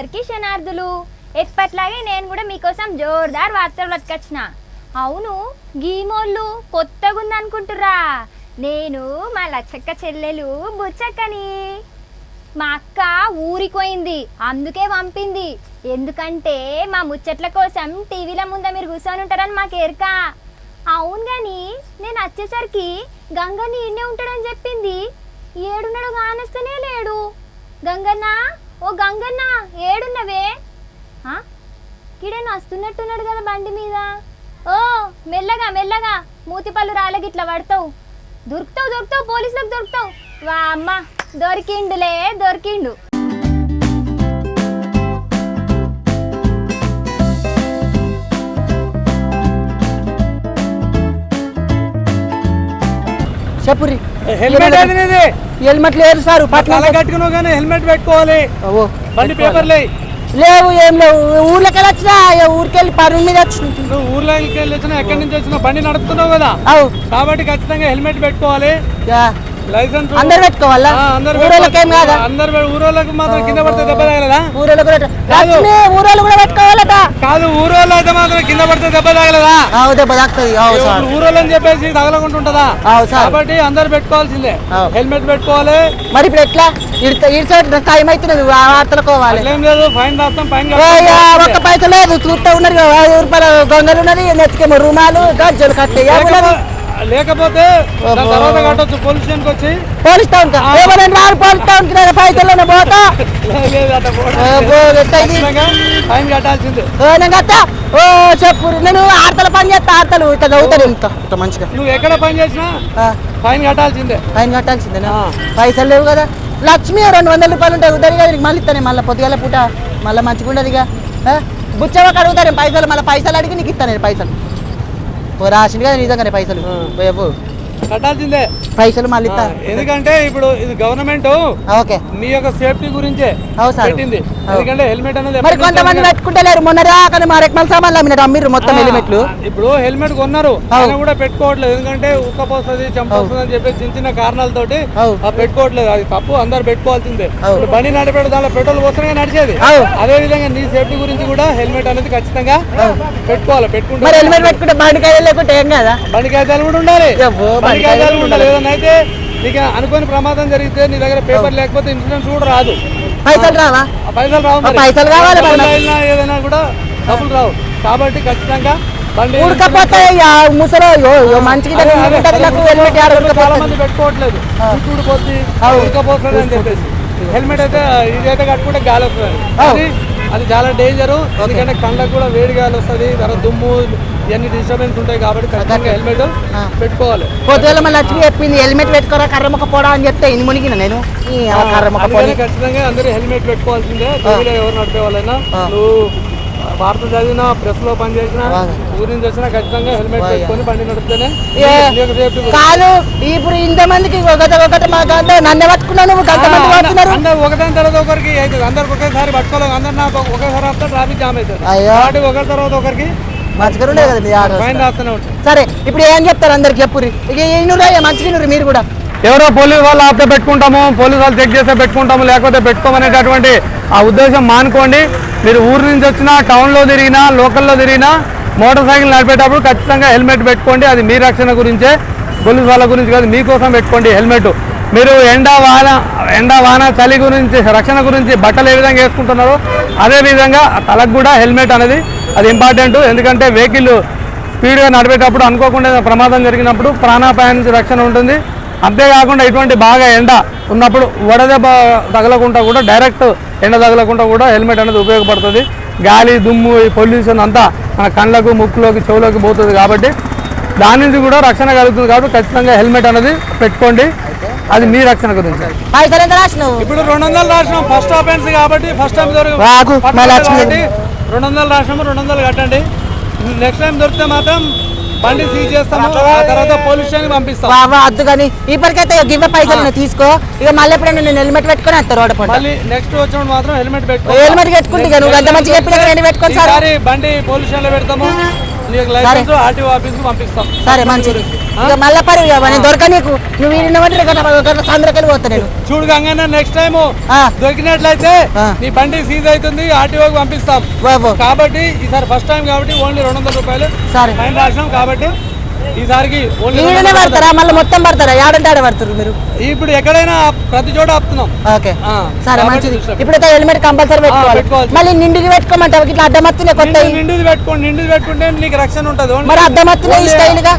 అందరికీ శనార్థులు. ఎప్పట్లాగే నేను కూడా మీకోసం జోర్దార్ వార్తలు పట్టుకొచ్చిన. అవును, గీమోళ్ళు కొత్తగా ఉందనుకుంటుర్రా? నేను మా లచ్చక్క చెల్లెలు బుచ్చక్కని. మా అక్క ఊరికి పోయింది, అందుకే పంపింది. ఎందుకంటే మా ముచ్చట్ల కోసం టీవీల ముందు మీరు కూర్చొని ఉంటారని మాకు ఎరక. అవును గాని నేను వచ్చేసరికి గంగన్న ఈడనే ఉంటాడని చెప్పింది. ఏడున్నాడు కానొస్తేనే లేడు. గంగన్న, ఓ గంగన్న, ఏడున్నవే? కిడేను వస్తున్నట్టున్నాడు కదా బండి మీద. ఓ మెల్లగా మెల్లగా, మూతిపళ్ళు రాలగిట్లా పడతావు. దొరుకుతావు పోలీసులకు దొరుకుతావు. వా అమ్మ, దొరికిండులే దొరికిండు. చెప్పురి. హెల్మెట్ లేదు సార్. కట్టుకున్నావు కానీ హెల్మెట్ పెట్టుకోవాలి. బండి పేపర్లే లేవు, ఏం లేవు. ఊర్లోకి వెళ్ళి వచ్చినా, ఊరికెళ్ళి పని మీద వచ్చిన. నువ్వు ఊర్లోకి వెళ్ళి వచ్చినా, ఎక్కడి నుంచి వచ్చినా బండి నడుపుతున్నావు కదా, కాబట్టి ఖచ్చితంగా హెల్మెట్ పెట్టుకోవాలి. లైసెన్స్ అందరు పెట్టుకోవాలా? ఊరోళ్ళకేం కాదా? అందరు ఊరోళ్ళకి మాత్రం కింద పడితే దెబ్బ తగలదా? ఊరోళ్ళు కూడా పెట్టుకోవాలట. కాదు, ఊరోళ్ళు అయితే మాత్రం కింద పడితే దెబ్బ తగలదా? దెబ్బ తాకుతుంది. ఊరోళ్ళు అని చెప్పేసి తగలకుంటుంటదా? కాబట్టి అందరు పెట్టుకోవాల్సిందే, హెల్మెట్ పెట్టుకోవాలి. మరి ఇప్పుడు ఎట్లా? టైం అవుతున్నది, వార్తలుకోవాలి. ఏం లేదు, ఫైన్ రాస్తాం. ఫైన్ ఒక్క పైసలు లేదు, చూస్తూ ఉన్నారు. 5 రూపాయలు గొంగలు ఉన్నది, నెత్తికేమో రుమాలు, గజ్జలు కట్టే. లేకపోతే తర్వాత కట్టొచ్చు పోలీస్ స్టేషన్కి వచ్చి. పోలీస్ టౌన్ పోలీస్ టౌన్ పైసలు పోతా ఫైన్ కట్టాల్సిందే. ఓ చెప్పు, నేను ఆడతల పని చేస్తా. ఆడతలు ఇట్లా చదువుతాను ఇంత మంచిగా. నువ్వు ఎక్కడ పని చేసినా ఫైన్ కట్టాల్సిందే. ఫైన్ కట్టాల్సిందేనా? పైసలు లేవు కదా. లక్ష్మి 200 రూపాయలు ఉంటాయి, ఉదరి కదా. మళ్ళీ ఇస్తాను, మళ్ళీ పొద్దుగాల పూట మళ్ళీ మంచిగా ఉండదు. ఇక బుచ్చవకి అడుగుతాను పైసలు, మళ్ళీ పైసలు అడిగి నీకు ఇస్తాను. పైసలు రాసింది కదా నిజంగానే, పైసలు కట్టాల్సిందే. పైసలు మళ్ళీ. ఎందుకంటే ఇప్పుడు ఇది గవర్నమెంట్ మీ యొక్క సేఫ్టీ గురించే పెట్టింది. ఎందుకంటే హెల్మెట్ అనేది మరి కొంతమంది పెట్టుకుంటలేరు. మొన్న రాకని మా రెక్మల్ సామాన్లు అమ్మినట్టు అమ్మిర్రు మొత్తం హెల్మెట్లు. ఇప్పుడు హెల్మెట్ కొన్నారు, ఆయన కూడా పెట్టుకోవట్లేదు. ఎందుకంటే ఉక్కపోస్తుంది, చంపొస్తుంది అని చెప్పి చిన్న చిన్న కారణాలతోటి పెట్టుకోవట్లేదు. అది తప్పు, అందరు పెట్టుకోవాల్సిందే. బండి నడిపేట దాంట్లో పెట్రోల్ వస్తేనే నడిచేది. అదే విధంగా నీ సేఫ్టీ గురించి కూడా హెల్మెట్ అనేది ఖచ్చితంగా పెట్టుకోవాలి. పెట్టుకుంటే హెల్మెట్ పెట్టుకుంటే బండికాయలు లేకుంటే ఏం కదా? బండికాయలు కూడా ఉండాలి. ఏదైనా అయితే నీకు అనుకోని ప్రమాదం జరిగితే నీ దగ్గర పేపర్ లేకపోతే ఇన్సూరెన్స్ కూడా రాదు. పైసలు రావా? పైసలు రావు. పైసలు కావాలి, ఏదైనా కూడా డబ్బులు రావు. కాబట్టి ఖచ్చితంగా బండి ఉడకపోతే ముసలో మంచిగా చాలా మంది పెట్టుకోవట్లేదు. ఊడిపోతుంది, ఉడకపోతుంది అని చెప్పేసి హెల్మెట్ అయితే ఇదైతే కట్టుకుంటే గాలి వస్తుంది. అది చాలా డేంజర్. ఎందుకంటే కళ్ళకు కూడా వేడి గాలి వస్తుంది, తర్వాత దుమ్ము ఇవన్నీ డిస్టర్బెన్స్ ఉంటాయి. కాబట్టి ఖచ్చితంగా హెల్మెట్ పెట్టుకోవాలి. పొద్దున మళ్ళీ లక్ష్మి చెప్పింది హెల్మెట్ పెట్టుకోరా, కర్రముక్క పోడా అని చెప్తే ఇన్ని మునిగిన నేను. ఖచ్చితంగా అందరూ హెల్మెట్ పెట్టుకోవాల్సిందే. టీవీలో ఎవరు నడిపే వాళ్ళైనా, నువ్వు వార్త చదివినా, ప్రెస్ లో పని చేసినా, ఊరి నుంచి వచ్చినా ఖచ్చితంగా హెల్మెట్ పెట్టుకొని బండి నడిపితేనే కాదు. ఇప్పుడు ఇంతమందికి నన్ను పట్టుకున్నాను, ఒకదాని తర్వాత ఒకరికి అవుతుంది. అందరికి ఒకేసారి పట్టుకోలేదు. అందరు నాకు ఒకేసారి వస్తే ట్రాఫిక్ జామ్ అవుతుంది. కాబట్టి ఒకరి తర్వాత ఒకరికి ఫైన్ రాస్తూనే ఉంటుంది. సరే, ఇప్పుడు ఏం చెప్తారు అందరికి? చెప్పుర్రి. మంచిగా మీరు కూడా ఎవరో పోలీసు వాళ్ళు ఆపితే పెట్టుకుంటాము, పోలీసు వాళ్ళు చెక్ చేస్తే పెట్టుకుంటాము, లేకపోతే పెట్టుకోమనేటటువంటి ఆ ఉద్దేశం మానుకోండి. మీరు ఊరి నుంచి వచ్చినా, టౌన్లో తిరిగినా, లోకల్లో తిరిగినా, మోటార్ సైకిల్ నడిపేటప్పుడు ఖచ్చితంగా హెల్మెట్ పెట్టుకోండి. అది మీ రక్షణ గురించే, పోలీసు వాళ్ళ గురించి కాదు, మీకోసం పెట్టుకోండి హెల్మెట్. మీరు ఎండ వాన చలి గురించి, రక్షణ గురించి బట్టలు ఏ విధంగా వేసుకుంటున్నారో అదేవిధంగా తలకు కూడా హెల్మెట్ అనేది అది ఇంపార్టెంట్. ఎందుకంటే వెహికల్ స్పీడ్గా నడిపేటప్పుడు అనుకోకుండా ప్రమాదం జరిగినప్పుడు ప్రాణాపాయ నుంచి రక్షణ ఉంటుంది. అంతేకాకుండా ఇటువంటి బాగా ఎండ ఉన్నప్పుడు వడదెబ్బ తగలకుండా కూడా, డైరెక్ట్ ఎండ తగలకుండా కూడా హెల్మెట్ అనేది ఉపయోగపడుతుంది. గాలి, దుమ్ము, ఈ పొల్యూషన్ అంతా మన కళ్ళకు, ముక్కులోకి, చెవులోకి పోతుంది. కాబట్టి దాని నుంచి కూడా రక్షణ కలుగుతుంది. కాబట్టి ఖచ్చితంగా హెల్మెట్ అనేది పెట్టుకోండి, అది మీ రక్షణ గురించి. ఇప్పుడు 200 రాసినాం, ఫస్ట్ ఆఫెన్స్ కాబట్టి ఫస్ట్ టైం 200 రాసినాము, 200 కట్టండి. నెక్స్ట్ టైం దొరికితే మాత్రం బండి సీజ్ చేస్తాము, తర్వాత పోలీస్ స్టేషన్ పంపిస్తాం. వద్దు కానీ ఇప్పటికైతే గివ్వ పైసలు తీసుకో. ఇక మళ్ళీ ఎప్పుడైనా నేను హెల్మెట్ పెట్టుకుని వస్తాను రోడ్ పైన. మళ్ళీ నెక్స్ట్ వచ్చినప్పుడు మాత్రం హెల్మెట్ పెట్టుకుంటే నువ్వు అంత మంచిగా చెప్పిన పెట్టుకోండి సార్. బండి పోలీస్ స్టేషన్ లో పెడతాము, లైసెన్స్ ఆర్టీఓ ఆఫీస్ కు పంపిస్తాం. సరే, మంచిది. ఇక మళ్ళా పరి నేను దొరక నీకు నువ్వు వీడిన సంద్రకెళ్ళి పోతా నేను చూడు గంగన్న నెక్స్ట్ టైం దొరికినట్లయితే నీ బండి సీజ్ అవుతుంది ఆర్టీఓకి పంపిస్తాం కాబట్టి ఈసారి ఫస్ట్ టైం కాబట్టి ఓన్లీ 200 రూపాయలు సరే ఫైన్ రాసినాం కాబట్టి ఈసారికి వీడినే పడతారా మళ్ళీ మొత్తం పడతారా ఏడంటే ఆడ పడతారు మీరు ఇప్పుడు ఎక్కడైనా ప్రతి చోట ఆపుతున్నాం ఓకే సరే మంచిది ఇప్పుడైతే హెల్మెట్ కంపల్సరీ పెట్టుకోవాలి మళ్ళీ నిండుది పెట్టుకోమంటావు ఇట్లా అడ్డమత్తున్నాయి కొత్త నిండుది పెట్టుకుంటే నీకు రక్షణ ఉంటుంది మరి అడ్డమత్తున్నాయి స్టైల్ గా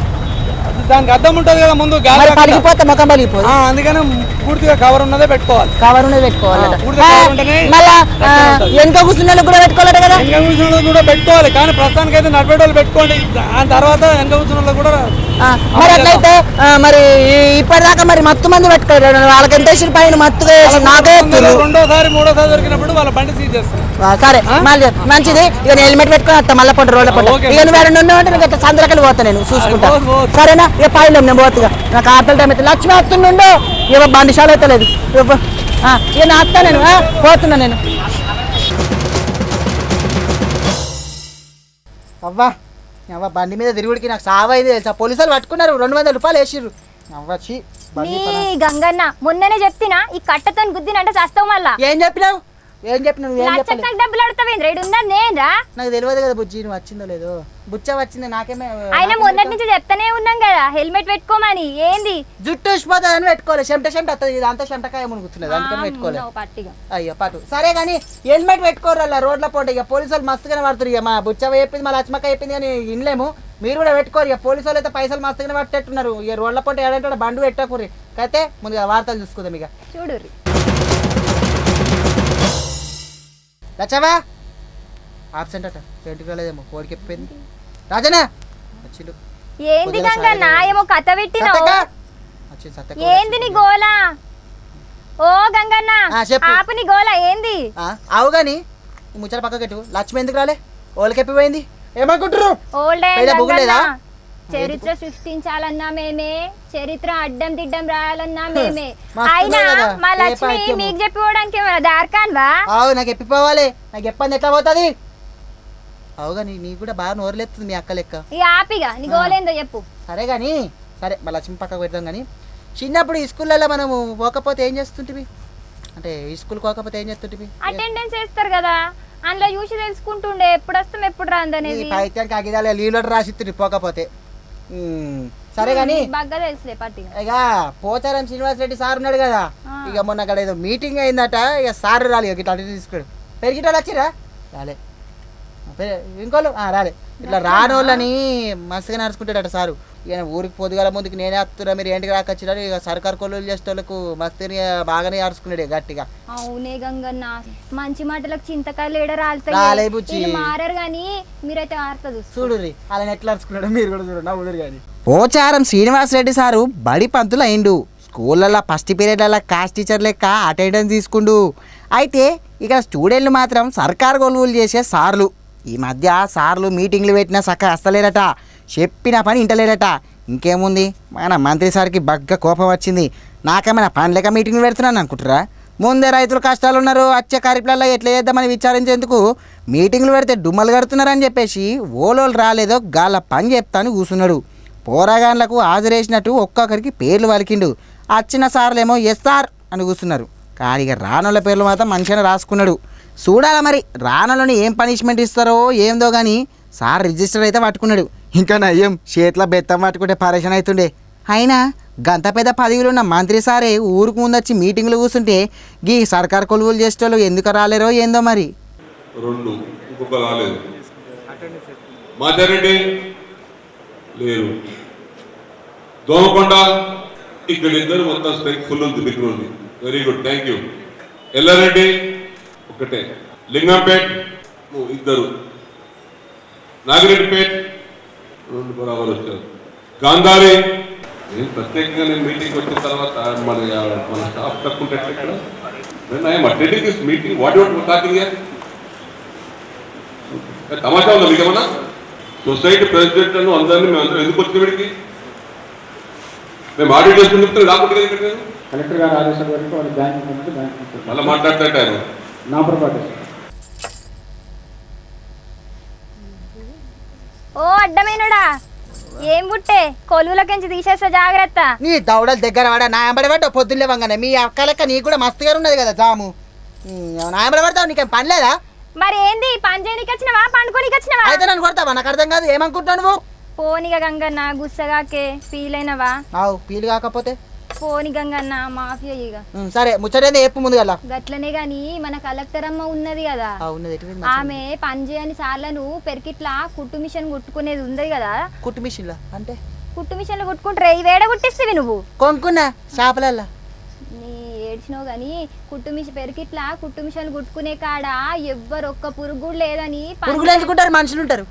దానికి అద్దం ఉంటుంది కదా ముందు పలిగిపోతే ముఖం పలిగిపోదు అందుకని పూర్తిగా కవర్ ఉన్నదే పెట్టుకోవాలి కవర్ ఉన్నది పెట్టుకోవాలి మళ్ళా వెనక కూర్చున్న కూడా పెట్టుకోవాలి కదా వెనక కూర్చున్న కూడా పెట్టుకోవాలి కానీ ప్రస్తుతానికి అయితే నడిపేటోళ్ళు పెట్టుకోండి ఆ తర్వాత వెనక కూర్చున్న కూడా మరి అట్లయితే మరి ఇప్పటిదాకా మరి మత్తు మంది పెట్టుకోవాలి వాళ్ళకి ఎంత వేసిన పైన మత్తుగా వేసి నాకే రెండోసారి మూడోసారి దొరికినప్పుడు వాళ్ళ బండి సీజ్ చేస్తారు సరే మళ్ళీ మంచిది ఇక నేను హెల్మెట్ పెట్టుకుని వస్తా మళ్ళీ పొట్టు రోడ్ల పొట్టు ఇక నువ్వు ఎక్కడ ఉన్నావంటే నీకు అట్లా సందరకలు పోతా నేను చూసుకుంటా సరేనా ఇక పైన నేను పోతుగా నాకు ఆటల టైం అయితే లక్ష్మి వస్తుండు ఇక బండి షాలు అయితే లేదు ఇక నా వస్తా నేను పోతున్నా నేను అవ్వా అవ్వ బండి మీద తిరుగుడికి నాకు సావైంది తెలుసా పోలీసులు పట్టుకున్నారు 200 రూపాయలు వేసిర్రు అవ్వచ్చి గంగన్న మొన్ననే చెప్తినా ఈ కట్టతో గుద్దినంటే చస్తావు మళ్ళా ఏం చెప్పినావు డబ్బులు అడుగుతావేంద్ర ఉన్నది నేనరా నాకు తెలియదు కదా బుజ్జి నువ్వు వచ్చిందో లేదో బుచ్చ వచ్చింది నాకేమే ఆయన మొన్నటి నుంచి చెప్తానే ఉన్నాం కదా హెల్మెట్ పెట్టుకోమని ఏంది జుట్టు వచ్చిపోతుంది అని పెట్టుకోవాలి చెమట వస్తుంది ఇదంతా చెమటకాయ మునుగుతున్నది అందుకని పెట్టుకోవాలి అయ్యో పాటు సరే కానీ హెల్మెట్ పెట్టుకోరు అలా రోడ్ల పోటీ ఇక పోలీసు వాళ్ళు మస్తుగానే పడుతుంది ఇక మా బుచ్చవ చెప్పింది మా లక్ష్మక్క చెప్పింది కానీ వినలేము మీరు కూడా పెట్టుకోరు ఇక పోలీసు వాళ్ళు అయితే పైసలు మస్తుగానే పట్టేట్టున్నారు ఇక రోడ్ల పోటీ ఏడంటే బండి పెట్టకూరి అయితే ముందుగా వార్తలు చూసుకుందాం ఇక చూడు లచ్చవా ఆబ్సెంట్ అట ఏంటికి రాలేదేమో కోడికి ఎప్పింది రాజనా వచ్చిండు ఏంది గంగన్న ఏమో కథ పెట్టినావు ఏంది నీ గోలా ఓ గంగన్న ఆపు నీ గోలా ఏంది అవు గాని ముచ్చట పక్కకెట్టు లక్ష్మి ఎందుకు రాలే ఓళ్ళకెప్పిపోయింది ఏమనుకుంటారు చరిత్ర సృష్టించాలన్నా మేమే చరిత్ర అడ్డం దిడ్డం రాయాలన్నా మేమే అయినా మా లక్ష్మి మీకు చెప్పిపోవడానికి ఏమైనా దార్కాన్వా అవు నాకు ఎప్పిపోవాలి నాకు ఎప్పంది ఎట్లా పోతుంది అవుగా నీకు కూడా బాగా నోరులేస్తుంది మీ అక్క లెక్క ఈ ఆపిగా నీ గోలేందో చెప్పు సరే కానీ సరే మా లక్ష్మి పక్కకు పెడదాం కానీ చిన్నప్పుడు ఈ స్కూళ్ళల్లో మనము పోకపోతే ఏం చేస్తుంటివి అంటే ఈ స్కూల్ పోకపోతే ఏం చేస్తుంటివి అటెండెన్స్ వేస్తారు కదా అందులో చూసి తెలుసుకుంటుండే ఎప్పుడు వస్తాం ఎప్పుడు రాందనేది పైత్యానికి అగిదాలి లీవ్ లెటర్ రాసిస్తుంది పోకపోతే సరే కానీ ఇక పోచారం శ్రీనివాస్ రెడ్డి సార్ ఉన్నాడు కదా ఇక మొన్న అక్కడ ఏదో మీటింగ్ అయిందట ఇక సార్ రాలి ఇట్లా అటు తీసుకుడు పెరిగిటోళ్ళు వచ్చిరా రాలే ఇంకోళ్ళు రాలే ఇట్లా రానోళ్ళని మస్తుగా నడుచుకుంటాడట సారు ఇక ఊరికి పొద్దుగాల ముందుకు నేనే వస్తున్నా మీరు ఏంటికి రాకొచ్చినారు ఇక సర్కారు కొల్లు చేసేటోళ్ళకు మస్తుగా బాగానే ఆడుచుకున్నాడు గట్టిగా అవునే గంగన్న మంచి మాటలకు చింతకాయలు ఏడ రాలే మారారు కానీ మీరైతే ఆడుతుంది చూడు అలా ఎట్లా అరుచుకున్నాడు మీరు కూడా చూడండి నవ్వుదురు కానీ పోచారం శ్రీనివాస్ రెడ్డి సారు బడి పంతులు అయిండు స్కూళ్ళల్లో ఫస్ట్ పీరియడ్లలో క్లాస్ టీచర్ లెక్క అటెండెన్స్ తీసుకుండు అయితే ఇక్కడ స్టూడెంట్లు మాత్రం సర్కారు కొలువులు చేసే సార్లు ఈ మధ్య సార్లు మీటింగ్లు పెట్టినా చక్కగా వస్తలేరట చెప్పిన పని ఇంటలేరట ఇంకేముంది మన మంత్రి సార్కి బగ్గ కోపం వచ్చింది నాకేమైనా పని లేక మీటింగ్లు పెడుతున్నాను అనుకుంటారా ముందే రైతులు కష్టాలు ఉన్నారు వచ్చే కార్యక్రమాల్లో ఎట్లా చేద్దామని విచారించేందుకు మీటింగ్లు పెడితే డుమ్మలు కడుతున్నారని చెప్పేసి ఓలోలు రాలేదో గాళ్ళ పని చెప్తాను కూర్చున్నాడు పోరాగాన్లకు హాజరేసినట్టు ఒక్కొక్కరికి పేర్లు వలికిండు వచ్చిన సార్లేమో ఎస్ఆర్ అని కూర్చున్నారు కానీ ఇక రానోళ్ళ పేర్లు మాత్రం మంచిగానే రాసుకున్నాడు చూడాలా మరి రానోళ్ళని ఏం పనిష్మెంట్ ఇస్తారో ఏందో కానీ సార్ రిజిస్టర్ అయితే పట్టుకున్నాడు ఇంకా నయ్యం చేతిలో బెత్తం పట్టుకుంటే పరేషన్ అవుతుండే అయినా గంత పెద్ద పదవిలో ఉన్న మంత్రి సారే ఊరికి ముందు వచ్చి మీటింగ్లు కూర్చుంటే గీ సర్కారు కొలువులు చేసేటోళ్ళు ఎందుకు రాలేరో ఏందో మరి దోమకొండ ఇక్కడ ఇద్దరు మొత్తం స్ట్రైక్ ఫుల్ ఉంది దగ్గర ఉంది very good thank you Yellareddy ఒకటే లింగంపేట్ ఇద్దరు నాగిరెడ్డిపేట్ రెండు బరాబర్ వచ్చారు గాంధారి నేను ప్రత్యేకంగా నేను మీటింగ్ వచ్చిన తర్వాత మన స్టాఫ్ తక్కువ మీటింగ్ వాట్ టాకింగ్ తమాషా ఉందా మీకేమన్నా సొసైటీ ప్రెసిడెంట్ అను అందరినీ మేము అందరం ఎందుకు వచ్చిన వీడికి మేము ఆడిట్ చేసుకుని రాకుండా ఇక్కడ కలెక్టర్ గారు ఆదేశాల వరకు వాళ్ళు బ్యాంక్ మళ్ళీ మాట్లాడతారు నా పొరపాటు ఓ అడ్డమైనడా ఏం బుట్టే కొలువులకించి తీసేస్తా జాగ్రత్త. నీ దౌడలు దగ్గర పడ నా ఎంబడి పడ్డావు పొద్దున్నే వంగనే మీ అక్క లెక్క నీకు కూడా మస్తుగా ఉన్నది కదా జాము. నా ఎంబడి పడతావు, నీకేం పని లేదా? మరి ఏంది పని చేయడానికి వచ్చినవా పండుకోనికి వచ్చినవా? అయితే నన్ను కొడతావా? నాకు అర్థం కాదు, ఏమనుకుంటున్నావు నువ్వు? పోనిగ గంగన్న గుస్సగాకే ఫీల్ అయినవా? అవు ఫీల్ కాకపోతే పోని గంగన్న మాఫియా ఇక. సరే ముచ్చటేంది చెప్పు ముందు గల. గట్లనే గాని మన కలెక్టర్ అమ్మ ఉన్నది కదా, ఆమె పని చేయని సార్లను పెరికిట్లా కుట్టు మిషన్ కుట్టుకునేది ఉంది కదా. కుట్టు మిషన్ అంటే కుట్టు మిషన్లు కుట్టుకుంటారు, ఈ వేడ కుట్టిస్తేవి నువ్వు కొనుక్కున్నా షాపులల్లా. నీ ఏడ్చినావు గాని కుట్టు మిషన్ పెరికిట్లా కుట్టు మిషన్లు కుట్టుకునే కాడ ఎవ్వరు ఒక్క పురుగు కూడా లేదని పురుగులు ఎంచుకుంటారు, మనుషులు ఉంటారు.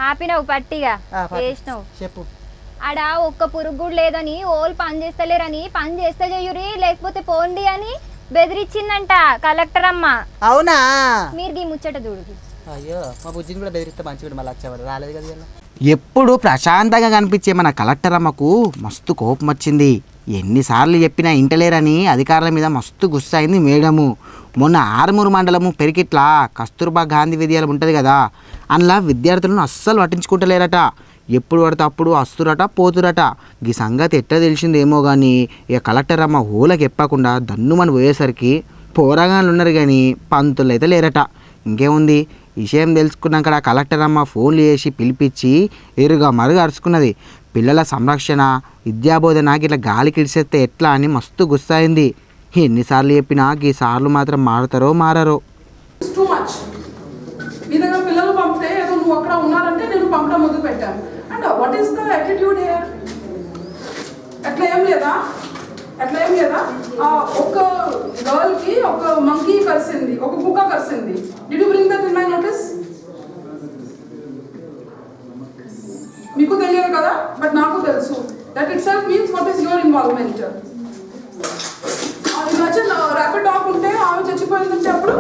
ఆపినావు పట్టిగా వేసినావు. చెప్పు. ఆడ ఒక్క పురుగు కూడా లేదని ఓళ్ళు పని చేస్తలేరని పని చేస్తే చెయ్యురి లేకపోతే పోండి అని బెదిరించిందంట కలెక్టర్ అమ్మ. అవునా? మీరు ఈ ముచ్చట చూడు. అయ్యో మా బుజ్జిని కూడా బెదిరిస్తే మంచిగా మళ్ళీ వచ్చేవాడు, రాలేదు కదా. ఎప్పుడు ప్రశాంతంగా కనిపించే మన కలెక్టర్ అమ్మకు మస్తు కోపం వచ్చింది. ఎన్నిసార్లు చెప్పినా ఇంటలేరని అధికారుల మీద మస్తు గుస్సైంది మేడము. మొన్న ఆర్మూరు మండలము పెరికిట్లా కస్తూర్బా గాంధీ విద్యాలయం ఉంటుంది కదా, అందులో విద్యార్థులను అస్సలు పట్టించుకుంటలేరట. ఎప్పుడు పడితే అప్పుడు వస్తురట పోతురట. ఈ సంగతి ఎట్లా తెలిసిందేమో కానీ ఇక కలెక్టర్ అమ్మ ఊళ్ళకి ఎప్పకుండా దన్నుమని పోయేసరికి పోరాగాళ్ళు ఉన్నారు కానీ పంతులు అయితే లేరట. ఇంకేముంది, విషయం తెలుసుకున్నాక కలెక్టర్ అమ్మ ఫోన్లు చేసి పిలిపించి ఎరుగా మరుగు అరుచుకున్నది. పిల్లల సంరక్షణ విద్యాబోధన ఇట్లా గాలికి ఇడిసేస్తే ఎట్లా అని మస్తు గుస్సైంది. ఎన్నిసార్లు చెప్పినా ఈ సార్లు మాత్రం మారతారో మారరో. మీ దగ్గర పిల్లలు పంపితే ఏదో నువ్వు అక్కడ ఉన్నారంటే నేను పంపడం మొదలు పెట్టాను. And what is the attitude here? అట్లా ఏం లేదా? ఒక గర్ల్కి ఒక మంకీ కలిసింది, ఒక కుక్క కలిసింది. Did you bring that in my notice? మీకు తెలియదు కదా, బట్ నాకు తెలుసు. That it self means what is your involvement. Rapid dog ఉంటే ఆమె చచ్చిపోయిందంటే అప్పుడు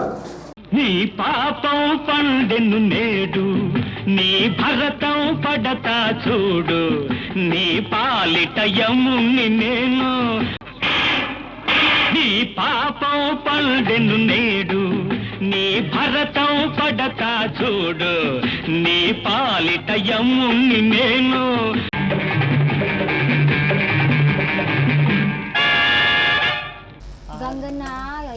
నీ పాపం పండెను నేడు, నీ భరతం పడతా చూడు, నీ పాలిట యముని నేను. నీ పాపం పండెను నేడు, నీ భరతం పడతా చూడు, నీ పాలిట యముని నేను. గంగన్న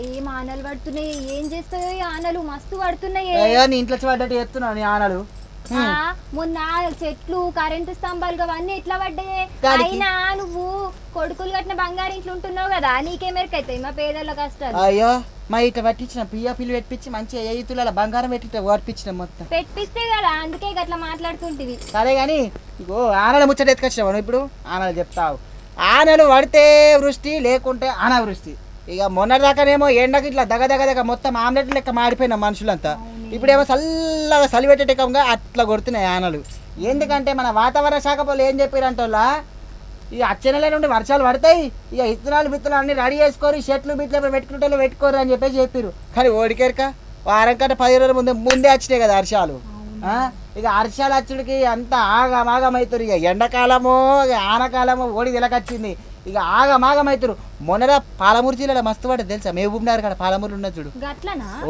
ఏం ఆనలు పడుతున్నాయి, ఏం చేస్తాయో ఈ ఆనలు మస్తు పడుతున్నాయి. నీ ఇంట్లో పడ్డట్టు చేస్తున్నావు నీ ఆనలు. మొన్న చెట్లు కరెంటు స్తంభాలు అవన్నీ ఎట్లా పడ్డాయి? అయినా నువ్వు కొడుకులు కట్టిన బంగారు ఇంట్లో ఉంటున్నావు కదా, నీకే మెరకైతాయి మా పేదల కష్టాలు. అయ్యో మా ఇట్లా పట్టించిన పిల్లలు పెట్టించి మంచిగా ఎయితుల బంగారం పెట్టి ఓడిపించిన మొత్తం పెట్టిస్తే కదా, అందుకే అట్లా మాట్లాడుతుంటివి. సరే కానీ ఇగో ఆనలు ముచ్చట ఎత్తుకొచ్చినావు నువ్వు. ఇప్పుడు ఆనలు చెప్తావు. ఆనలు పడితే వృష్టి, లేకుంటే అనావృష్టి. ఇక మొన్నటిదాకానేమో ఎండకి ఇట్లా దగ మొత్తం ఆమ్లెట్ లెక్క మాడిపోయిన మనుషులంతా. ఇప్పుడేమో చల్లగా చలి పెట్టేటకంగా అట్లా కొడుతున్నాయి ఆనలు. ఎందుకంటే మన వాతావరణ శాఖ వాళ్ళు ఏం చెప్పారంటే వాళ్ళ ఇక వచ్చే నెల నుండి వర్షాలు పడతాయి, ఇక విత్తనాలు అన్నీ రెడీ చేసుకొని చెట్లు బిట్లు పెట్టుకుంటే పెట్టుకోరు అని చెప్పేసి చెప్పారు. కానీ ఓడికేరక వారం కంటే 10 రోజుల ముందే వచ్చినాయి కదా వర్షాలు. ఇక వర్షాలు వచ్చుడికి అంత ఆగమాగమవుతారు. ఇక ఎండాకాలమో ఆనకాలమో ఓడి తెలకొచ్చింది, ఇక ఆగమాగమవుతారు. మొన్నగా పాలమూరు జిల్లాలో మస్తు పడ్డది తెలుసా, మేబూబ్నగర్ కాడ పాలమూరు ఉన్నది చూడు.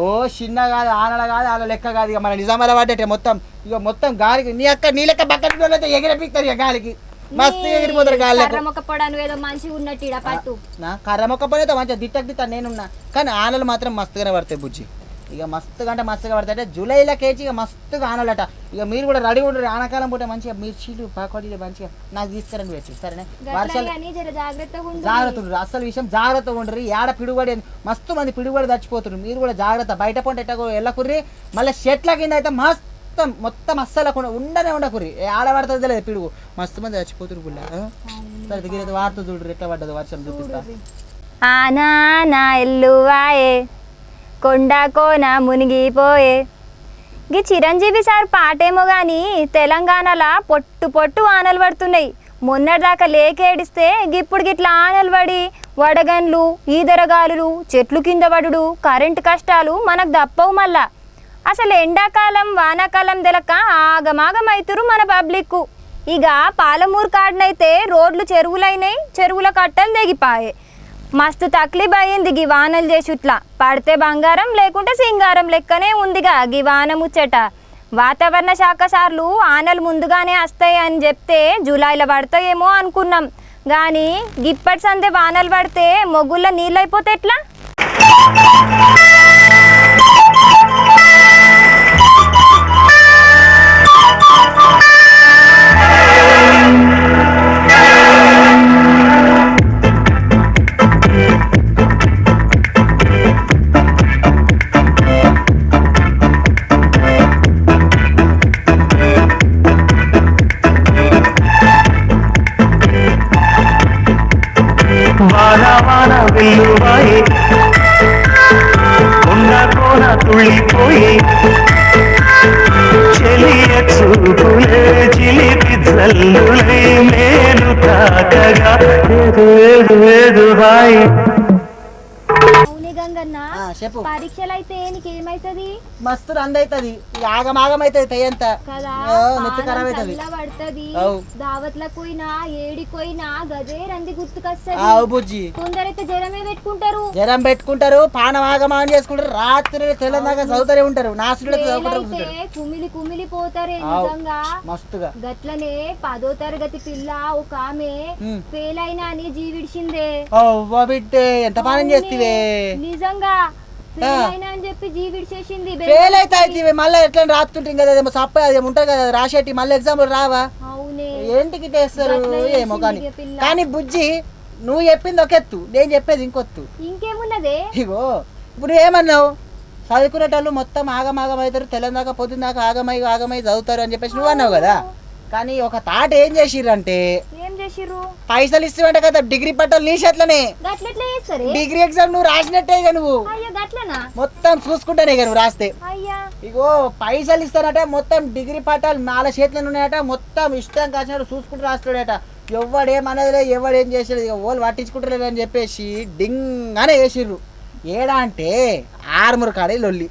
ఓ చిన్న కాదు, ఆనల కాదు, వాళ్ళ లెక్క కాదు. ఇక మన నిజామాబాద్ పడ్డట్టే మొత్తం. ఇక మొత్తం గాలికి నీ లెక్క బక్కన ఎగిరిపిస్తారు. ఇక గాలికి మస్తు ఎగిరిపోతారు గాలి. కర్ర మొక్క పడితే మంచిగా దిట్ట నేనున్నా. కానీ ఆనలు మాత్రం మస్తుగానే పడతాయి బుజ్జి. ఇక మస్తుగా అంటే మస్తుగా పడతాయి. జూలైలో కేజీ ఇక మస్తుగా ఆనలట. ఇక మీరు కూడా రెడీ ఉండరు, ఆనకాలం పూట మంచిగా మిర్చీలు పాకోడీలు మంచిగా నాకు తీసుకురండి పెట్టి. సరేనా? వర్షాలు జాగ్రత్త, అసలు విషయం జాగ్రత్తగా ఉండరు. ఏడ పిడుగుబడి మస్తు మంది పిడుగుబడి చచ్చిపోతున్నారు. మీరు కూడా జాగ్రత్త. బయట పంట ఎట్టకు వెళ్ళకుర్రి. మళ్ళీ చెట్ల కింద అయితే మొత్తం అస్సలు ఉండకుర్రి. ఆడబడుతుంది తెలియదు పిడుగు, మస్తు మంది చచ్చిపోతున్నారు పుల్ల. సరే దగ్గర వార్త చూడరు ఎట్లా పడ్డది వర్షం చూపిస్తా. ఆనా ఎల్లువాయే కొండ కోన మునిగిపోయే. గీ చిరంజీవి సార్ పాటేమో కానీ తెలంగాణలో పొట్టు ఆనలు పడుతున్నాయి. మొన్నటిదాకా లేకేడిస్తే గిప్పుడు గిట్లా ఆనలు పడి వడగన్లు, ఈదరగాలులు, చెట్లు కింద పడుడు, కరెంటు కష్టాలు మనకు తప్పవు. మళ్ళా అసలు ఎండాకాలం వానాకాలం తెలక ఆగమాగమైతురు మన పబ్లిక్. ఇక పాలమూరు కాడనైతే రోడ్లు చెరువులైనాయి, చెరువుల కట్టలు తెగిపాయే. మస్తు తక్లీఫ్ అయ్యింది గి వానలు చేసుట్లా. పడితే బంగారం లేకుంటే సింగారం లెక్కనే ఉందిగా గి వాన ముచ్చట. వాతావరణ శాఖ సార్లు ఆనలు ముందుగానే వస్తాయి అని చెప్తే జూలైలో పడతాయేమో అనుకున్నాం, కానీ గిప్పటి సందే వానలు పడితే మొగ్గుల్లో నీళ్ళు అయిపోతే ఎట్లా? వాన వాన వెల్లువాయి కొండ కోన తుళ్ళిపోయి చెలియ చూపులే చిలిపి జల్లులై మేలు తాకగా ఏదు హాయి. అవునే గంగన్న, చెప్పు. పరీక్షలు అయితే నీకేమైతుంది? మస్తు రంది అవుతుంది, ఆగమాగం అవుతుంది పెయ్యంత కదా నెత్తి ఖరాబ్ అవుతుంది. పడుతుంది, అవు. దావత్లకు పోయినా ఏడికి పోయినా గదే రంది గుర్తుకొస్తుంది. ఆవు బుజ్జి, కొందరైతే జ్వరమే పెట్టుకుంటారు, జ్వరం పెట్టుకుంటారు, పానం ఆగమాగం చేసుకుంటారు, రాత్రి తెల్లదాకా చదువుతూనే ఉంటారు, నాసుడు అయితే కుమిలి కుమిలి పోతారే నిజంగా. మస్తుగా గట్లనే 10వ తరగతి పిల్ల ఒక ఆమె ఫెయిల్ అయినా అని జీవిడిచిందే. ఓ బిడ్డే ఎంత పానం చేస్తే నిజంగా ఫెయిల్ అయినా అని చెప్పి జీవిడిచేసింది. ఫెయిల్ అయితే మళ్ళీ ఎట్లా రాస్తుంటాం కదా, ఏమో సప్ప అది ఉంటుంది కదా రాసేటి, మళ్ళీ ఎగ్జామ్ రావా? అవునే, ఏంటికి చేస్తారు ఏమో. కానీ బుజ్జి, నువ్వు చెప్పింది ఒక ఎత్తు, నేను చెప్పేది ఇంకొత్తు. ఇంకేమున్నదే? ఇగో ఇప్పుడు ఏమన్నావు, చదువుకునేటోళ్ళు మొత్తం ఆగమాగం అవుతారు, తెలంగాణ పొద్దున్న దాకా ఆగమై చదువుతారు అని చెప్పేసి నువ్వు అన్నావు కదా. కానీ ఒక తాట ఏం చేసిర్రంటే, ఏం చేసిర్రు? పైసలు ఇస్తామంట కదా డిగ్రీ పట్టాలి నీ చేట్లనే. గట్లెట్లా చేస్తారే? డిగ్రీ ఎగ్జామ్ నువ్వు రాసినట్టే ఇక నువ్వు అయ్యా గట్లనా? మొత్తం చూసుకుంటానే ఇక నువ్వు రాస్తే. అయ్యా ఇగో పైసలు ఇస్తానట, మొత్తం డిగ్రీ పట్టాలు 4 చేతులు ఉన్నాయట, మొత్తం ఇష్టం కాసినట్టు చూసుకుంటూ రాస్తాడట. ఎవడేమన్నదిలే, ఎవడేం చేసాడు, ఇక వాళ్ళు పట్టించుకుంటలేదు అని చెప్పేసి డింగ్ అనే వేసిర్రు. ఏడా అంటే ఆర్మూర్ కాడే లొల్లి.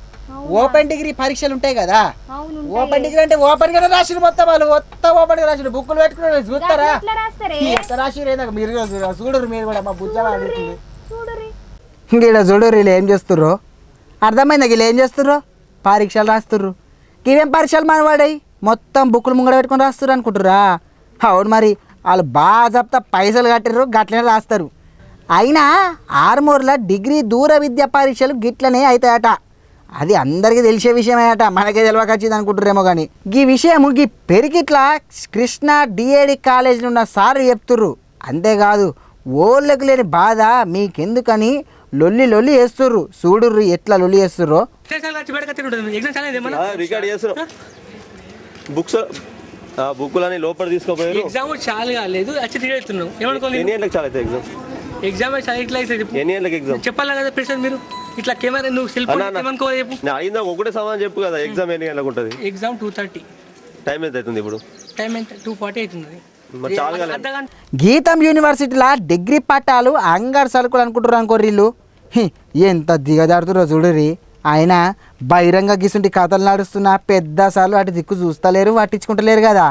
ఓపెన్ డిగ్రీ పరీక్షలు ఉంటాయి కదా, ఓపెన్ డిగ్రీ అంటే ఓపెన్ గా రాసిరు, మొత్తం వాళ్ళు మొత్తం ఓపెన్ గా రాసిరు, బుక్కులు పెట్టుకున్నారు. చూస్తారా ఎంత రాసిరు? ఏందా మీరు చూడరు, మీరు కూడా మా బుజ్జవాడు ఇక్కడ చూడరు. వీళ్ళు ఏం చేస్తుర్రో అర్థమైందా? వీళ్ళు ఏం చేస్తుర్రో పరీక్షలు రాస్తుర్రు. ఇవేం పరీక్షలు మనవాడాయి, మొత్తం బుక్కులు ముంగడ పెట్టుకుని రాస్తుర్రు అనుకుంటుర్రా? అవును మరి, వాళ్ళు బాగా చెప్తా పైసలు కట్టిర్రు, గట్లనే రాస్తారు. అయినా ఆర్మూర్లో డిగ్రీ దూర విద్యా పరీక్షలు గిట్లనే అవుతాయట. అది అందరికీ తెలిసే విషయమేట, మనకే తెలియకొచ్చింది అనుకుంటురేమో. కానీ ఈ విషయం ఈ పెరిగిట్లా కృష్ణా డిఏడి కాలేజీలో ఉన్న సార్ చెప్తుర్రు. అంతేకాదు ఓళ్ళకు లేని బాధ మీకెందుకని లొల్లి వేస్తుర్రు. చూడుర్రు ఎట్లా లొల్లి వేస్తుర్రో. రికార్డ్ చేస్తున్నా బుక్స్ బుక్కులని లోపల తీసుకోపోయారు. ఎగ్జామ్ చాలా కాలేదు, వచ్చి తిరుగుతున్నావు ఏమనుకోలేదు. ఎన్ని గంటలకు చాలా ఎగ్జామ్? ఎగ్జామ్ ఇట్లా అవుతుంది. ఎన్ని గంటలకు ఎగ్జామ్ చెప్పాలి కదా ప్రెసిడెంట్, మీరు ఇట్లా కెమెరా నువ్వు సెల్ ఫోన్ ఏమనుకోవాలి చెప్పు. అయిందా ఒకటే సమాధానం చెప్పు కదా. ఎగ్జామ్ ఎన్ని గంటలకు ఉంటుంది? ఎగ్జామ్ 2:30. టైం ఎంత అవుతుంది ఇప్పుడు? టైం ఎంత? 2:40 అవుతుంది. గీతం యూనివర్సిటీలో డిగ్రీ పట్టాలు అంగడి సరుకులు అనుకుంటారు అనుకోర్రీళ్ళు. ఎంత దిగజారుతురో చూడరి. ఆయన బహిరంగ గీసుంటి కథలు నడుస్తున్నా పెద్ద సార్లు అటు దిక్కు చూస్తలేరు, పట్టించుకుంటలేరు కదా.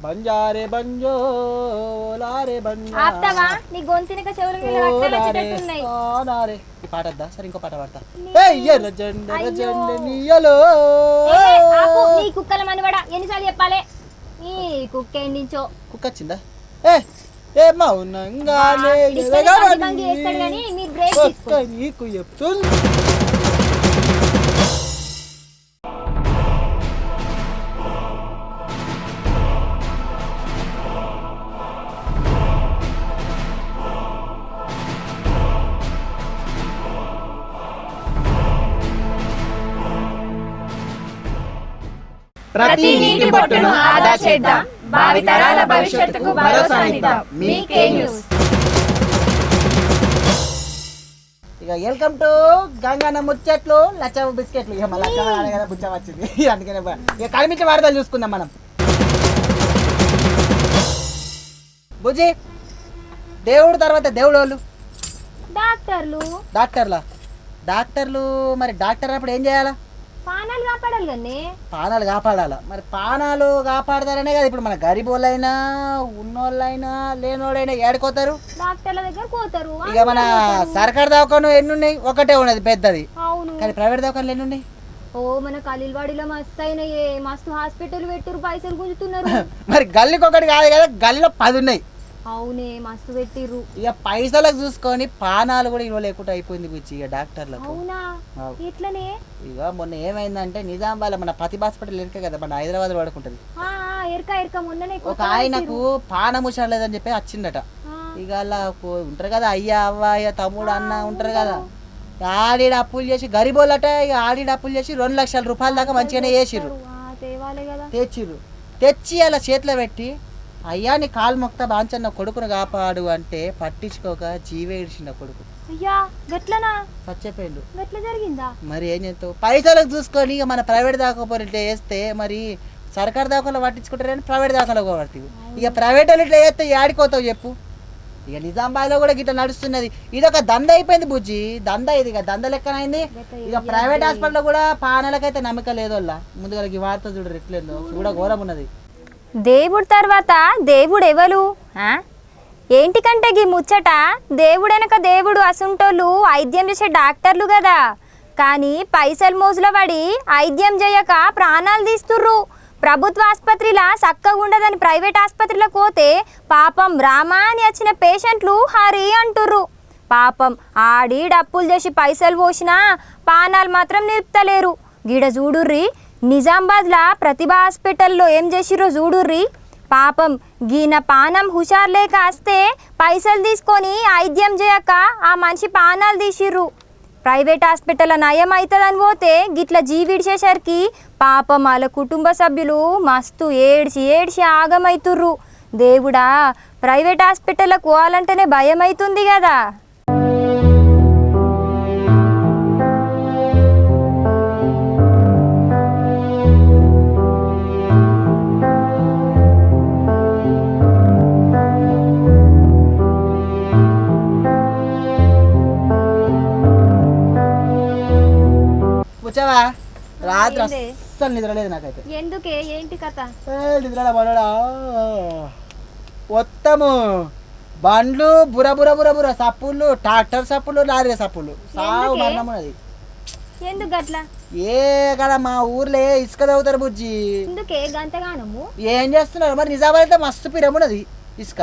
బంజారే బంజో లారే బంజా ఆప్తావా నీ గొంతునిక చెవుల మీద రక్తాలు వచ్చేటట్టున్నాయి. లారే ఈ పాట వద్దా? సరే ఇంకో పాట పాడతా. ఎయ్యల జెండ జెండ నియలో ఆపు నీ కుక్కల మనవడా, ఎన్నిసార్లు చెప్పాలి? ఈ కుక్క ఎండించో కుక్క వచ్చిందా? ఏ మౌనంగానే చేస్తాడు కానీ మీరు బ్రేక్ తీసుకో. నీకు చెప్తుంది. ప్రతి నీటి బొట్టును ఆదా చేద్దాం, భావితరాల భవిష్యత్తుకు భరోసానిద్దాం. మీ కే న్యూస్. ఇక వెల్కమ్ టు గంగన్న ముచ్చట్లు లచ్చ బిస్కెట్లు. ఇక మళ్ళీ కదా బుచ్చ వచ్చింది అందుకనే ఇక కనిపించే వార్తలు చూసుకుందాం మనం. బుజ్జి, దేవుడు తర్వాత దేవుడు వాళ్ళు డాక్టర్లు మరి డాక్టర్ అప్పుడు ఏం చేయాలా? పానాలు కాపాడాలి కానీ. పానాలు కాపాడాలా? మరి పానాలు కాపాడతారనే కదా ఇప్పుడు మన గరీబోళ్ళైనా ఉన్నోళ్ళైనా లేనోళ్ళైనా ఏడుకోతారు, డాక్టర్ల దగ్గర పోతారు. ఇక మన సర్కారు దవాఖాను ఎన్ని ఉన్నాయి? ఒకటే ఉన్నది పెద్దది. అవును, కానీ ప్రైవేట్ దవాఖాన్లు ఎన్ని ఉన్నాయి? ఓ మన ఖలీల్వాడిలో మస్తు అయినాయే, మస్తు హాస్పిటల్ పెట్టిరు, పైసలు గుంజుతున్నారు. మరి గల్లీకి ఒకటి కాదు కదా, గల్లీలో 10 ఉన్నాయి. అవునే, మస్తు పెట్టిర్రు. ఇక పైసలకు చూసుకొని పానాలు కూడా ఇవ్వ లేకుండా అయిపోయింది బుచ్చి ఇక డాక్టర్లకు. అవునా, ఎట్లనే? ఇక మొన్న ఏమైందంటే నిజామాబాద్ మన ప్రతిభ హాస్పిటల్ ఎరికే కదా, మన హైదరాబాద్ వాడుకుంటది. మొన్ననే ఒక ఆయనకు పానం ఉషాలేదని చెప్పి వచ్చిందట. ఇక అలా ఉంటారు కదా అయ్యా అవ్వ అయ్య తమ్ముడు అన్న ఉంటారు కదా, ఆడిడ అప్పులు చేసి గరిబోళ్ళట. ఇక ఆడిడ అప్పులు చేసి 2 లక్షల రూపాయల దాకా మంచిగానే వేసిర్రు. తెచ్చి అలా చేతిలో పెట్టి, అయ్యా నీ కాలు మొక్త బాంచన్న కొడుకును కాపాడు అంటే పట్టించుకోక జీవే ఇడిచిన కొడుకు. అయ్యా గట్లనా? చచ్చిపోయిండు. గట్ల జరిగిందా? మరి ఏం చేస్తావు? పైసలకు చూసుకొని ఇక మన ప్రైవేట్ దాకపోతే ఇట్లా వేస్తే మరి సర్కారు దాఖలో పట్టించుకుంటారని ప్రైవేట్ దాఖలో పడుతుంది. ఇక ప్రైవేట్ వాళ్ళు ఇట్లా వేస్తే ఏడిపోతావు చెప్పు. ఇక నిజామాబాద్లో కూడా గిట్లా నడుస్తున్నది. ఇది ఒక దంద అయిపోయింది బుజ్జి, దంద. ఇది ఇక దంద లెక్కనైంది. ఇక ప్రైవేట్ హాస్పిటల్లో కూడా పానాలకైతే నమ్మకం లేదు. వాళ్ళ ముందుగా ఈ వార్త చూడరు ఎట్లేదో చూడ ఘోరం ఉన్నది. దేవుడు తర్వాత దేవుడు ఎవరు? ఏంటికంటే గీ ముచ్చట దేవుడెనక దేవుడు అసుంటోళ్ళు ఐద్యం చేసే డాక్టర్లు కదా. కానీ పైసలు మోజుల పడి ఐద్యం చేయక ప్రాణాలు తీస్తుర్రు. ప్రభుత్వ ఆసుపత్రిలా చక్కగా ఉండదని ప్రైవేట్ ఆసుపత్రిలకు పోతే పాపం రామా అని వచ్చిన పేషెంట్లు హరి అంటుర్రు. పాపం ఆడి డప్పులు చేసి పైసలు పోసినా పానాలు మాత్రం నిలుపుతలేరు. గిడ చూడుర్రి, నిజామాబాద్లా ప్రతిభ హాస్పిటల్లో ఏం చేసిర్రో చూడుర్రి. పాపం గీన పానం హుషారు లేక వస్తే పైసలు తీసుకొని ఐద్యం చేయక ఆ మనిషి పానాలు తీసిర్రు. ప్రైవేట్ హాస్పిటల్ నయం అవుతుందని పోతే గిట్ల జీవిడిచేసరికి పాపం వాళ్ళ కుటుంబ సభ్యులు మస్తు ఏడ్చి ఆగమవుతుర్రు. దేవుడా, ప్రైవేట్ హాస్పిటల్కి పోవాలంటేనే భయం అవుతుంది కదా. కూర్చోవా, రాత్రి అస్సలు నిద్ర లేదు నాకైతే. ఎందుకే, ఏంటి కథ? నిద్ర మనడా మొత్తము బండ్లు బుర సప్పులు, ట్రాక్టర్ సప్పులు, లారీ సప్పులు, సాగు మరణం ఉన్నది. ఎందుకు అట్లా? ఏ కదా మా ఊర్లో ఇసుక తవ్వుతారు బుజ్జి. ఎందుకే గంతగానము? ఏం చేస్తున్నారు మరి? నిజామాబాద్ అయితే మస్తు పిరమున్నది ఇసుక.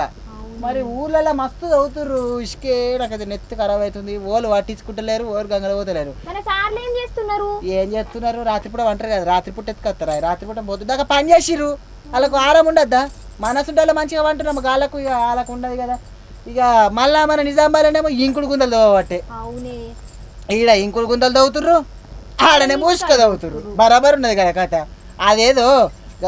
మరి ఊర్లలో మస్తు చదువుతుర్రు ఇసుకే. నాకైతే నెత్తి ఖరాబ్ అవుతుంది. ఓళ్ళు పట్టించుకుంటలేరు, ఓరు గంగలు పోతలేరు. ఏం చేస్తున్నారు? రాత్రిపూట అంటారు కదా, రాత్రిపూట ఎత్తుకొస్తారా? రాత్రిపూట పోతుంది దాకా పని చేసిర్రు. వాళ్ళకు ఆరం ఉండద్దా? మనసుంటే మంచిగా అంటున్నాము, గాళ్ళకు ఇక వాళ్ళకు ఉండదు కదా. ఇక మళ్ళా మన నిజామాబాద్లోనేమో ఇంకుడు గుంతలు తవ్వబట్టే. ఈడ ఇంకుడు గుంతలు తవ్వుతుర్రు, ఆడనేమో ఉసుక తవ్వుతుర్రు. బరాబర్ ఉన్నది కదా కథ. అదేదో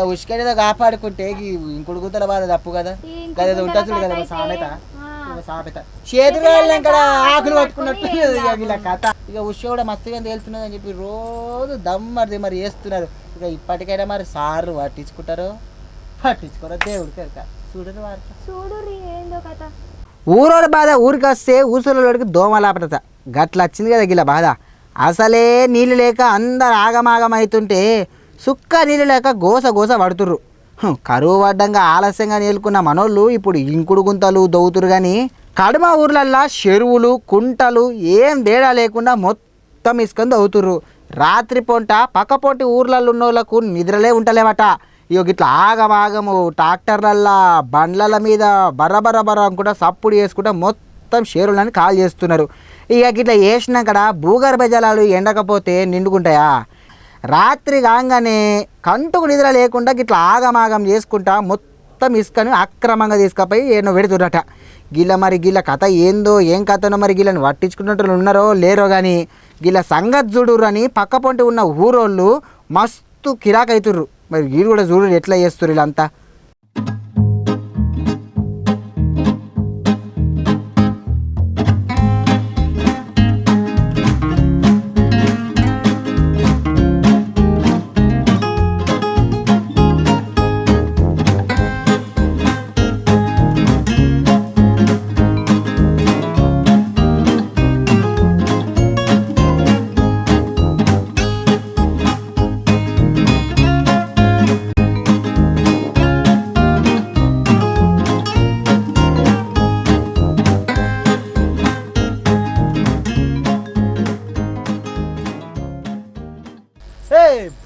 ఉసుకనేదో కాపాడుకుంటే ఇంకుడు గుంతల బాధ తప్పు కదా. గదేదో ఉంటుంది కదా సామెత, చేతులు ఇక్కడ ఆకులు పట్టుకున్నట్టు ఇలా కథ. ఇక ఉసుక కూడా మస్తుగా తేలుతున్నది అని చెప్పి రోజు దమ్మది మరి వేస్తున్నారు. ఇక ఇప్పటికైనా మరి సార్లు పట్టించుకుంటారో పట్టించుకోరో దేవుడికి చూడరు వార్త. ఊరోళ్ళ బాధ ఊరికి వస్తే ఊసులోడికి దోమలాపట గట్ల వచ్చింది కదా గిల్ల బాధ. అసలే నీళ్ళు లేక అందరు ఆగమాగం అవుతుంటే సుక్క నీళ్ళు లేక గోస పడుతుర్రు. కరువు పడ్డంగా ఆలస్యంగా నేలుకున్న మనోళ్ళు ఇప్పుడు ఇంకుడు గుంతలు దవ్వుతురు. కానీ కడమ ఊర్లల్లా చెరువులు కుంటలు ఏం తేడా లేకుండా మొత్తం ఇసుకొని దవ్వుతుర్రు. రాత్రి పొంట పక్కపోటి ఊర్లలో ఉన్న వాళ్ళకు నిద్రలే ఉంటలేవట. ఇక ఇట్లా ఆగమాగము ట్రాక్టర్లల్లా బండ్ల మీద బర్ర అనుకుంటా సప్పుడు చేసుకుంటా మొత్తం షేరులని కాల్ చేస్తున్నారు. ఇక ఇట్లా వేసినాకడ భూగర్భ జలాలు ఎండకపోతే నిండుకుంటాయా? రాత్రి కాగానే కంటుకు నిద్ర లేకుండా ఇట్లా ఆగమాగం చేసుకుంటా మొత్తం ఇసుకని అక్రమంగా తీసుకుపోయి ఏమో పెడుతురట. గిల్ల కథ ఏందో ఏం కథనో మరి గిల్లని పట్టించుకున్నట్టు ఉన్నారో లేరో కానీ గిల్ల సంగతి చూడురు అని పక్కపొంటి ఉన్న ఊరోళ్ళు మస్తు కిరాకైతుర్రు. మరి వీరు కూడా చూడు ఎట్లా చేస్తుర్రు వీళ్ళంతా.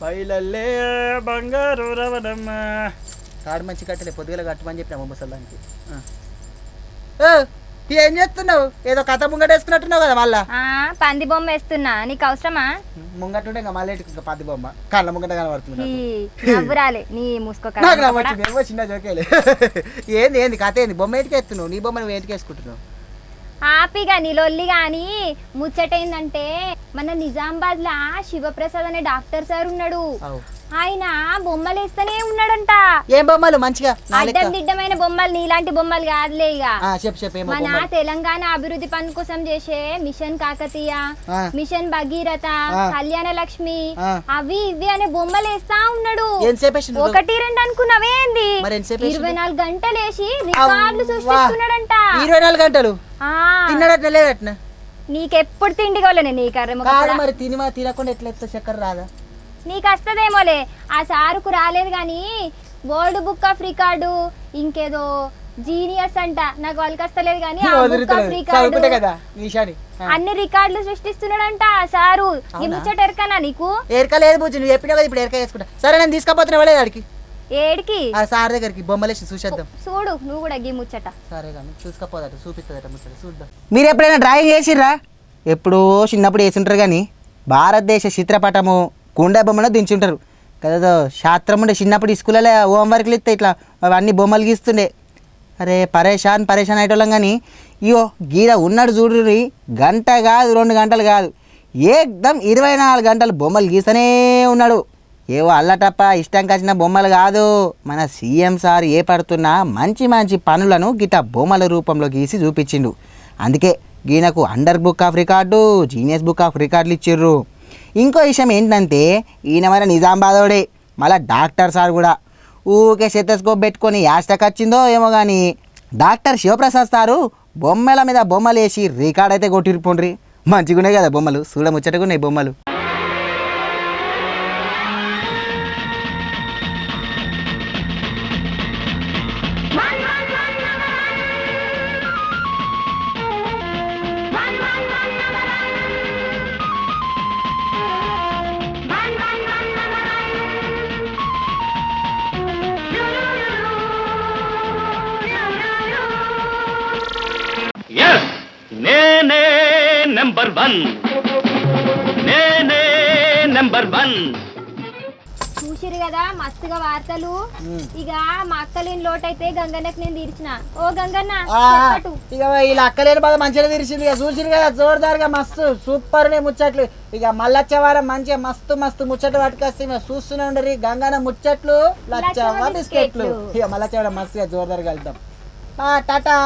పైలల్లే బంగారు రవణమ్మ తాడు మంచి కట్టలే పొద్దుగల కట్టమని చెప్పినా ముసలానికి. ఏం చేస్తున్నావు? ఏదో కథ ముంగట వేసుకున్నట్టున్నావు కదా మళ్ళా. పంది బొమ్మ వేస్తున్నా, నీకు అవసరమా? ముంగట్టుంటే ఇంకా మళ్ళీ ఇంకా పంది బొమ్మ కళ్ళ ముంగట కనబడుతుంది. నవ్వురాలే నీ ముసుకో. నాకు నవ్వచ్చు, ఏమో చిన్న జోకేలే. ఏంది ఏంది కథ ఏంది? బొమ్మ ఏంటికి వేస్తున్నావు? నీ బొమ్మ నువ్వు ఏంటికి వేసుకుంటున్నావు? హ్యాపీగా నీ లొల్లి గాని ముచ్చటైందంటే మన నిజామాబాద్ లా శివప్రసాద్ అనే డాక్టర్ సార్ ఉన్నాడు. ఆయన బొమ్మలు వేస్తూనే ఉన్నాడంట. ఏం బొమ్మలు? మంచిగా అడ్డం దిడ్డమైన బొమ్మలు, నీలాంటి బొమ్మలు కాదులే. ఇక చెప్పు. మన తెలంగాణ అభివృద్ధి పని కోసం చేసే మిషన్ కాకతీయ, మిషన్ భగీరథ, కళ్యాణ లక్ష్మి, అవి ఇవి అనే బొమ్మలు వేస్తా ఉన్నాడు. 1-2 అనుకున్నావేంది? 24 గంటలు వేసి రికార్డులు సృష్టిస్తున్నాడంట. 24 గంటలు తిన్నాడట లేదట? నీకెప్పుడు తిండి కావాలనే నీ కర్ర. మరి తినకుండా ఎట్లా చక్కెర రాదా? నీకు వస్తదేమోలే, ఆ సారుకు రాలేదు గాని వరల్డ్ బుక్ ఆఫ్ రికార్డు ఇంకేదో జీనియస్ అంట, నాకు వాళ్ళకి వస్తలేదు కానీ అన్ని రికార్డులు సృష్టిస్తున్నాడంట ఆ సారు. ఈ ముచ్చట ఎరకనా నీకు? ఎరకలేదు బుజ్జి, నువ్వు చెప్పినా కదా ఇప్పుడు ఎరక వేసుకుంటా. సరే నేను తీసుకపోతున్నా వాళ్ళే ఆడికి. ఏడికి? ఆ సార్ దగ్గరికి బొమ్మలేసి చూసేద్దాం. చూడు నువ్వు కూడా గీ ముచ్చట. సరే కానీ చూసుకోపోదట, చూపిస్తుందట ముచ్చట చూద్దాం. మీరు ఎప్పుడైనా డ్రాయింగ్ వేసిర్రా? ఎప్పుడో చిన్నప్పుడు వేసింటారు కానీ భారతదేశ చిత్రపటము కుండ బొమ్మను దించుంటారు కదా. శాస్త్రం ఉండే చిన్నప్పుడు స్కూల్లో హోంవర్క్లు ఇస్తే ఇట్లా అవన్నీ బొమ్మలు గీస్తుండే. అరే పరేషాన్ అయ్యేటోళ్ళం కానీ ఇయో గీడ ఉన్నాడు చూడు, గంట కాదు 2 గంటలు కాదు, ఏకదం 24 గంటలు బొమ్మలు గీస్తూనే ఉన్నాడు. ఏవో అల్లటప్ప ఇష్టం కాసిన బొమ్మలు కాదు, మన సీఎం సార్ ఏ పడుతున్నా మంచి మంచి పనులను గిట్ట బొమ్మల రూపంలో గీసి చూపించిండు. అందుకే గీనకు wonder book of record, genius book of రికార్డులు ఇచ్చిర్రు. ఇంకో విషయం ఏంటంటే ఈయన మన నిజామాబాదోడే, మళ్ళీ డాక్టర్ సార్ కూడా. ఊకే స్టెతస్కోప్ పెట్టుకొని యాస్టక్ వచ్చిందో ఏమో కానీ డాక్టర్ శివప్రసాద్ సారు బొమ్మల మీద బొమ్మలు వేసి రికార్డ్ అయితే కొట్టిరిపోండ్రి. మంచిగున్నాయి కదా బొమ్మలు, చూడ ముచ్చటగున్నాయి బొమ్మలు. నేనే నెంబర్ 1, నేనే నెంబర్ 1. చూసిరు కదా మస్తుగా వార్తలు. ఇక మా అక్కలేని లోటైతే గంగన్నకి నేను తీర్చిన. ఓ గంగన్న ఇక వీళ్ళ అక్కలేని బాగా మంచిగా తీర్చింది. ఇక చూసిరు కదా జోర్దార్గా మస్తు సూపర్ నే ముచ్చట్లు. ఇక మళ్ళొచ్చే వారం మంచిగా మస్తు ముచ్చట్లు పట్టుకొస్తే చూస్తూనే ఉండరు. గంగన్న ముచ్చట్లు, లచ్చవ్వ బిస్కెట్లు. ఇక మళ్ళొచ్చే వారం మస్తుగా జోర్దార్గా వెళ్తాం. టాటా.